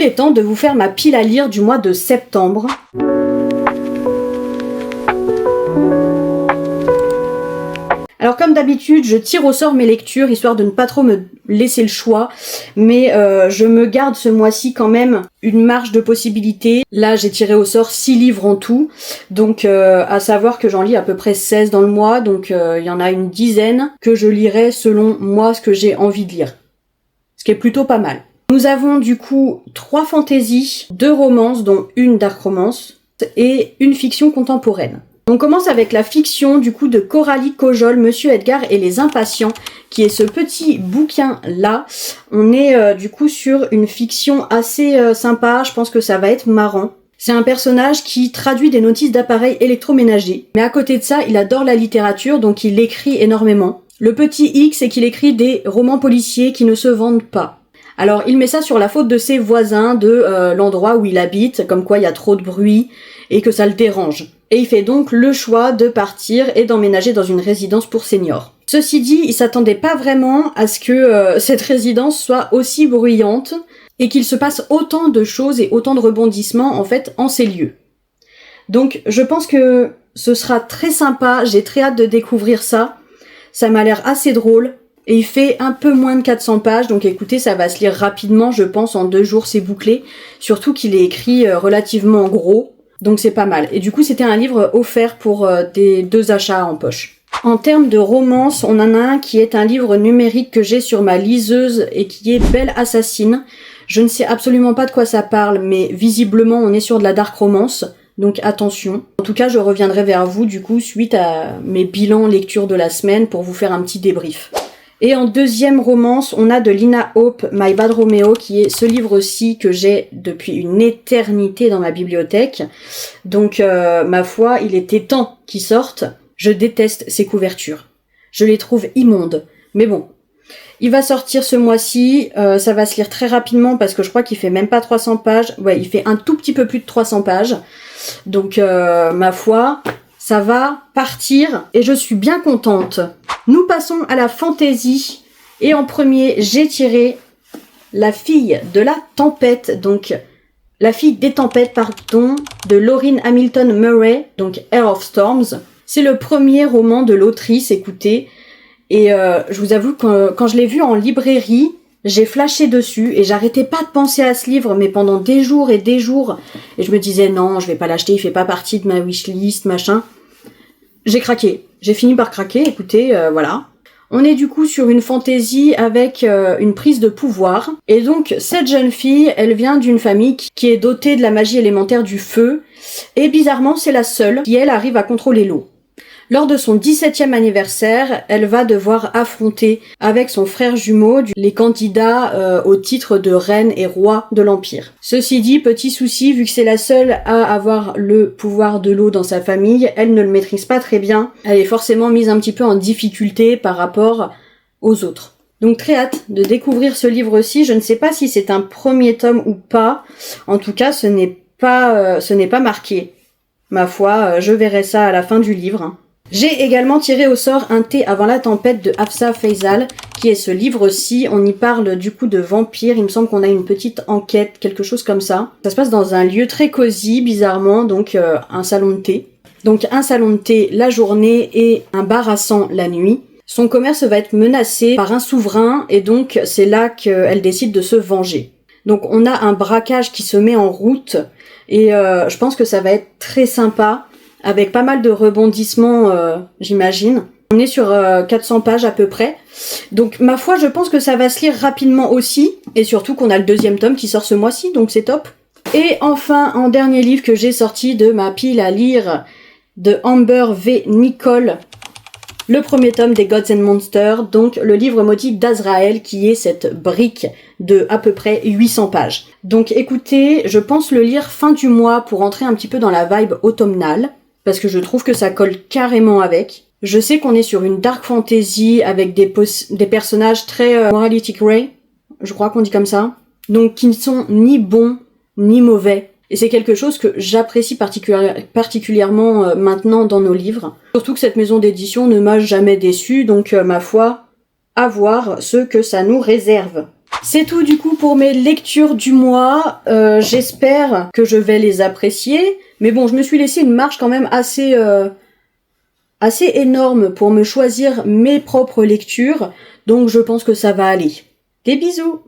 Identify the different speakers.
Speaker 1: il est temps de vous faire ma pile à lire du mois de septembre. Alors comme d'habitude, je tire au sort mes lectures, histoire de ne pas trop me laisser le choix, mais je me garde ce mois-ci quand même une marge de possibilité. Là, j'ai tiré au sort 6 livres en tout, donc à savoir que j'en lis à peu près 16 dans le mois, donc il y en a une dizaine que je lirai selon moi ce que j'ai envie de lire, ce qui est plutôt pas mal. Nous avons du coup 3 fantaisies, 2 romances, dont une dark romance, et une fiction contemporaine. On commence avec la fiction du coup de Coralie Cojol, Monsieur Edgar et les Impatients, qui est ce petit bouquin-là. On est du coup sur une fiction assez sympa, je pense que ça va être marrant. C'est un personnage qui traduit des notices d'appareils électroménagers. Mais à côté de ça, il adore la littérature, donc il écrit énormément. Le petit hic, c'est qu'il écrit des romans policiers qui ne se vendent pas. Alors il met ça sur la faute de ses voisins, de l'endroit où il habite, comme quoi il y a trop de bruit et que ça le dérange. Et il fait donc le choix de partir et d'emménager dans une résidence pour seniors. Ceci dit, il s'attendait pas vraiment à ce que cette résidence soit aussi bruyante et qu'il se passe autant de choses et autant de rebondissements en fait en ces lieux. Donc je pense que ce sera très sympa, j'ai très hâte de découvrir ça. Ça m'a l'air assez drôle et il fait un peu moins de 400 pages, donc écoutez, ça va se lire rapidement, je pense en 2 jours c'est bouclé, surtout qu'il est écrit relativement gros. Donc c'est pas mal. Et du coup, c'était un livre offert pour des 2 achats en poche. En termes de romance, on en a un qui est un livre numérique que j'ai sur ma liseuse et qui est Belle Assassine. Je ne sais absolument pas de quoi ça parle, mais visiblement, on est sur de la dark romance. Donc attention. En tout cas, je reviendrai vers vous du coup suite à mes bilans lecture de la semaine pour vous faire un petit débrief. Et en deuxième romance, on a de Lina Hope, My Bad Romeo, qui est ce livre-ci que j'ai depuis une éternité dans ma bibliothèque. Donc, ma foi, il était temps qu'il sorte. Je déteste ces couvertures. Je les trouve immondes. Mais bon, il va sortir ce mois-ci. Ça va se lire très rapidement parce que je crois qu'il fait même pas 300 pages. Ouais, il fait un tout petit peu plus de 300 pages. Donc, ma foi, ça va partir et je suis bien contente. Nous passons à la fantaisie et en premier j'ai tiré La fille de la tempête, donc La fille des tempêtes pardon, de Laurine Hamilton Murray, donc Air of Storms. C'est le premier roman de l'autrice, écoutez, et je vous avoue que quand je l'ai vu en librairie, j'ai flashé dessus et j'arrêtais pas de penser à ce livre, mais pendant des jours et je me disais non, je vais pas l'acheter, il fait pas partie de ma wishlist, machin. J'ai craqué. J'ai fini par craquer, écoutez, voilà. On est du coup sur une fantaisie avec une prise de pouvoir. Et donc, cette jeune fille, elle vient d'une famille qui est dotée de la magie élémentaire du feu. Et bizarrement, c'est la seule qui, elle, arrive à contrôler l'eau. Lors de son 17e anniversaire, elle va devoir affronter avec son frère jumeau les candidats au titre de reine et roi de l'Empire. Ceci dit, petit souci, vu que c'est la seule à avoir le pouvoir de l'eau dans sa famille, elle ne le maîtrise pas très bien. Elle est forcément mise un petit peu en difficulté par rapport aux autres. Donc très hâte de découvrir ce livre-ci. Je ne sais pas si c'est un premier tome ou pas. En tout cas, ce n'est pas marqué. Ma foi, je verrai ça à la fin du livre. J'ai également tiré au sort Un thé avant la tempête de Hafsa Faisal, qui est ce livre-ci. On y parle du coup de vampires. Il me semble qu'on a une petite enquête, quelque chose comme ça. Ça se passe dans un lieu très cosy, bizarrement, donc un salon de thé. Donc un salon de thé la journée et un bar à sang la nuit. Son commerce va être menacé par un souverain et donc c'est là qu'elle décide de se venger. Donc on a un braquage qui se met en route et je pense que ça va être très sympa. Avec pas mal de rebondissements, j'imagine. On est sur 400 pages à peu près. Donc, ma foi, je pense que ça va se lire rapidement aussi. Et surtout qu'on a le 2e tome qui sort ce mois-ci, donc c'est top. Et enfin, en dernier livre que j'ai sorti de ma pile à lire, de Amber V. Nicole, le 1er tome des Gods and Monsters, donc le livre maudit d'Azraël, qui est cette brique de à peu près 800 pages. Donc écoutez, je pense le lire fin du mois pour entrer un petit peu dans la vibe automnale. Parce que je trouve que ça colle carrément avec. Je sais qu'on est sur une dark fantasy avec des personnages très morality grey, je crois qu'on dit comme ça. Donc qui ne sont ni bons ni mauvais. Et c'est quelque chose que j'apprécie particulièrement maintenant dans nos livres. Surtout que cette maison d'édition ne m'a jamais déçue, donc ma foi, à voir ce que ça nous réserve. C'est tout du coup pour mes lectures du mois. J'espère que je vais les apprécier. Mais bon, je me suis laissé une marge quand même assez énorme pour me choisir mes propres lectures. Donc je pense que ça va aller. Des bisous!